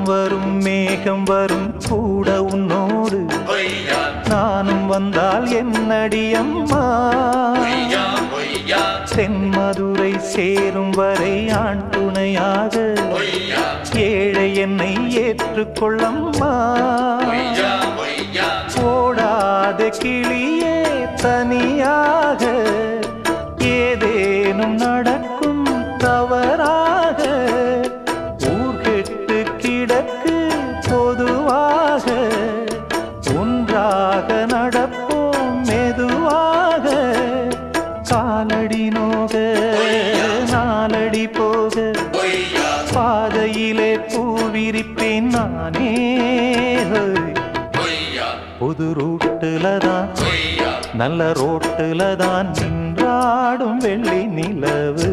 வரும் மேகம் வரும் கூட உன்னோடு நானும் வந்தால் என்னடி அம்மா தென்மதுரை சேரும் வரை ஆண் துணையாக ஏழை என்னை ஏற்றுக்கொள்ளம்மா ஓடாத கிளியே தனியாக ஏதேனும் நடக்கும் தவறாக ஊர் கெட்டு கிடக்கு பொதுவாக ஒன்றாக நடப்போம் மெதுவாக காலடி நோக நாலடி போக பாதையிலே பூவிரிப்பேன் நானே புது ரூட்டுல தான் நல்ல ரோட்டுல தான் நின்றாடும் வெள்ளி நிலவு